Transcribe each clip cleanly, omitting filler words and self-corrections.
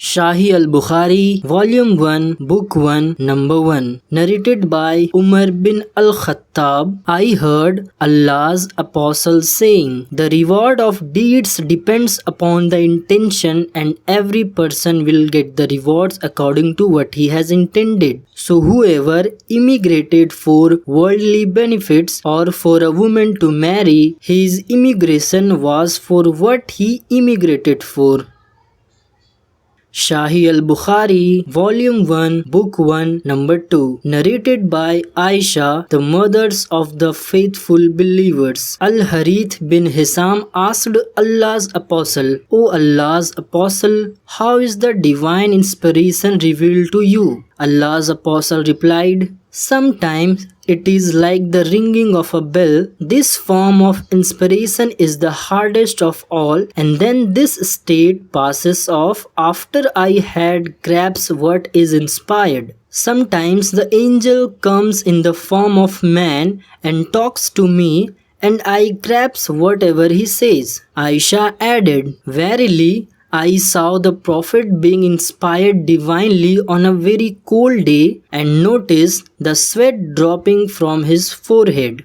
Sahih Bukhari, Volume 1, Book 1, Number 1. Narrated by Umer bin al-Khattab. I heard Allah's Apostle saying, "The reward of deeds depends upon the intention, and every person will get the rewards according to what he has intended. So whoever immigrated for worldly benefits or for a woman to marry, his immigration was for what he immigrated for." Sahih Bukhari, Volume 1, Book 1, Number 2. Narrated by Aisha, the mothers of the faithful believers. Al-Harith bin Hisam asked Allah's Apostle, "O Allah's Apostle, how is the divine inspiration revealed to you?" Allah's Apostle replied, "Sometimes it is like the ringing of a bell. This form of inspiration is the hardest of all, and then this state passes off after I had grasped what is inspired. Sometimes the angel comes in the form of man and talks to me, and I grasp whatever he says." Aisha added, "Verily, I saw the Prophet being inspired divinely on a very cold day and noticed the sweat dropping from his forehead."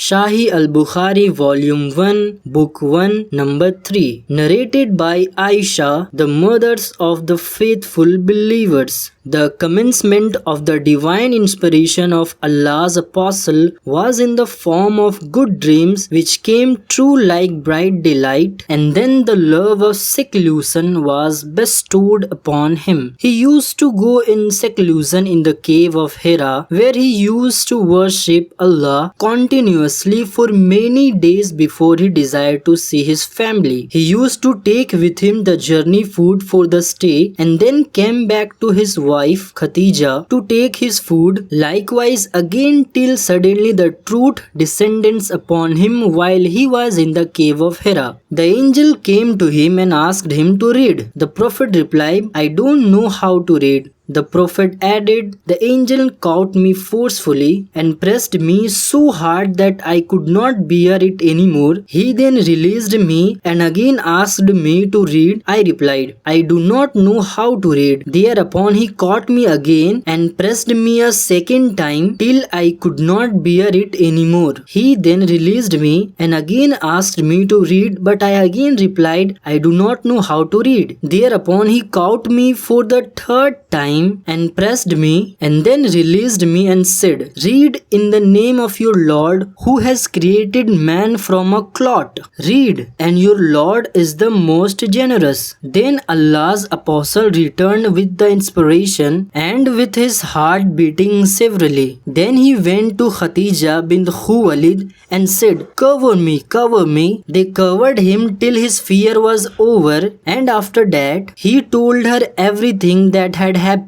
Sahih Bukhari, Volume 1, Book 1, Number 3. Narrated by Aisha, the mothers of the faithful believers. The commencement of the divine inspiration of Allah's Apostle was in the form of good dreams which came true like bright daylight, and then the love of seclusion was bestowed upon him. He used to go in seclusion in the cave of Hira, where he used to worship Allah continuously for many days before he desired to see his family. He used to take with him the journey food for the stay, and then came back to his wife Khadija to take his food, likewise again, till suddenly the truth descended upon him while he was in the cave of Hira. The angel came to him and asked him to read. The Prophet replied, "I don't know how to read." The Prophet added, "The angel caught me forcefully and pressed me so hard that I could not bear it anymore. He then released me and again asked me to read. I replied, 'I do not know how to read.' Thereupon he caught me again and pressed me a second time till I could not bear it anymore. He then released me and again asked me to read, but I again replied, 'I do not know how to read.' Thereupon he caught me for the third time and pressed me and then released me and said, 'Read in the name of your Lord who has created man from a clot. Read, and your Lord is the most generous.' Then Allah's Apostle returned with the inspiration and with his heart beating severely. Then he went to Khadija bint Khuwailid and said, 'Cover me, cover me.' They covered him till his fear was over, and after that he told her everything that had happened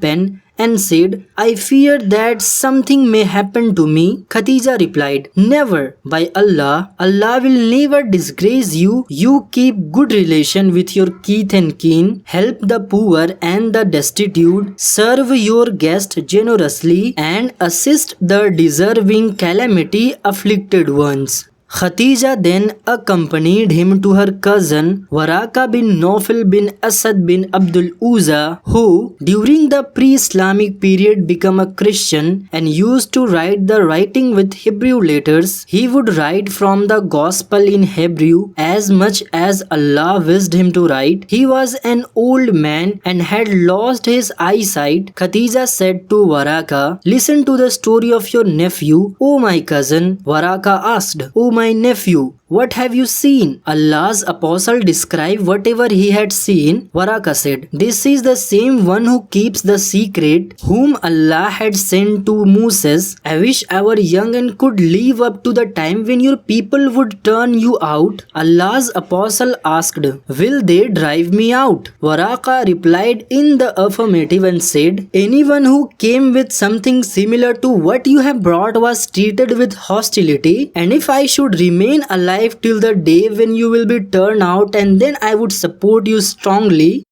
and said, 'I fear that something may happen to me.' Khadija replied, 'Never. By Allah, Allah will never disgrace you. You keep good relation with your kith and kin, help the poor and the destitute, serve your guests generously, and assist the deserving calamity afflicted ones.' Khadija then accompanied him to her cousin Waraka bin Nawfal bin Asad bin Abdul Uzza, who during the pre-Islamic period became a Christian and used to write the writing with Hebrew letters. He would write from the gospel in Hebrew as much as Allah wished him to write. He was an old man and had lost his eyesight. Khadija said to Waraka, 'Listen to the story of your nephew, O my cousin.' Waraka asked, 'O my nephew, what have you seen?' Allah's Apostle described whatever he had seen. Waraka said, 'This is the same one who keeps the secret, whom Allah had sent to Moses. I wish I were young and could live up to the time when your people would turn you out.' Allah's Apostle asked, 'Will they drive me out?' Waraka replied in the affirmative and said, 'Anyone who came with something similar to what you have brought was treated with hostility, and if I should remain alive till the day when you will be turned out, and then I would support you strongly.'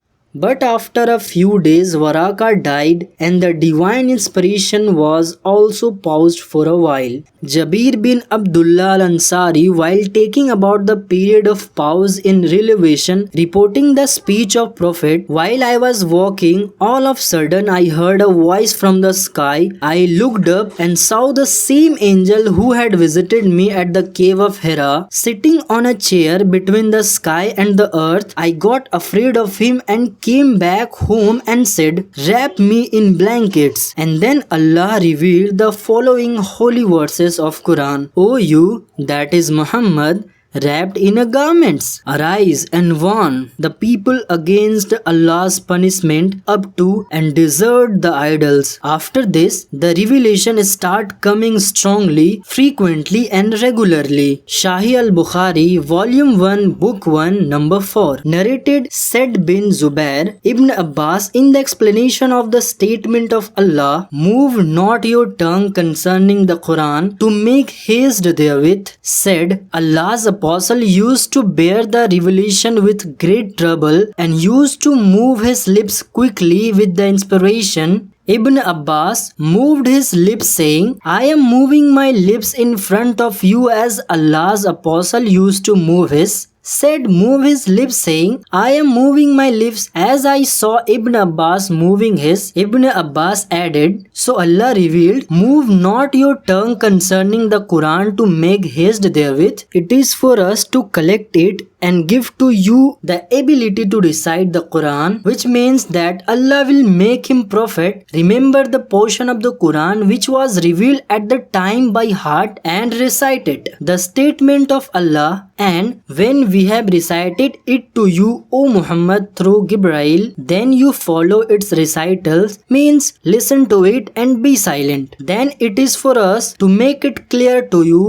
But after a few days, Waraka died and the divine inspiration was also paused for a while. Jabir bin Abdullah al-Ansari, while taking about the period of pause in relevation, reporting the speech of Prophet, while I was walking, all of a sudden I heard a voice from the sky. I looked up and saw the same angel who had visited me at the cave of Hira, sitting on a chair between the sky and the earth. I got afraid of him and came back home and said, "Wrap me in blankets." And then Allah revealed the following holy verses of Quran. O you, that is Muhammad, wrapped in a garments, arise and warn the people against Allah's punishment up to and desert the idols. After this, the revelation start coming strongly, frequently and regularly. Sahih Bukhari, Volume 1, Book 1, Number 4. Narrated Said bin Zubair, Ibn Abbas, in the explanation of the statement of Allah, "Move not your tongue concerning the Quran to make haste therewith," said, Allah's Apostle used to bear the revelation with great trouble and used to move his lips quickly with the inspiration. Ibn Abbas moved his lips saying, "I am moving my lips in front of you as Allah's Apostle used to move his." Said move his lips saying, "I am moving my lips as I saw Ibn Abbas moving his." Ibn Abbas added, so Allah revealed, "Move not your tongue concerning the Quran to make haste therewith. It is for us to collect it and give to you the ability to recite the Quran," which means that Allah will make him prophet. Remember the portion of the Quran which was revealed at the time by heart and recite it. The statement of Allah, "And when we have recited it to you, O Muhammad, through Gibrail, then you follow its recitals," means listen to it and be silent. Then it is for us to make it clear to you,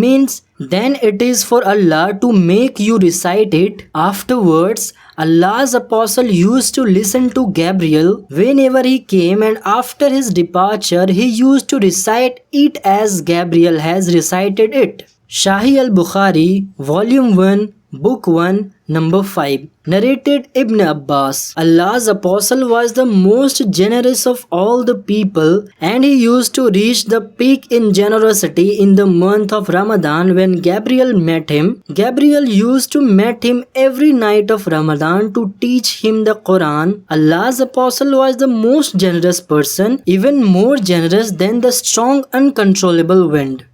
means then it is for Allah to make you recite it. Afterwards, Allah's Apostle used to listen to Gabriel whenever he came, and after his departure he used to recite it as Gabriel has recited it. Sahih al-Bukhari, Volume 1, Book 1, Number 5. Narrated Ibn Abbas, Allah's Apostle was the most generous of all the people, and he used to reach the peak in generosity in the month of Ramadan when Gabriel met him. Gabriel used to meet him every night of Ramadan to teach him the Quran. Allah's Apostle was the most generous person, even more generous than the strong uncontrollable wind.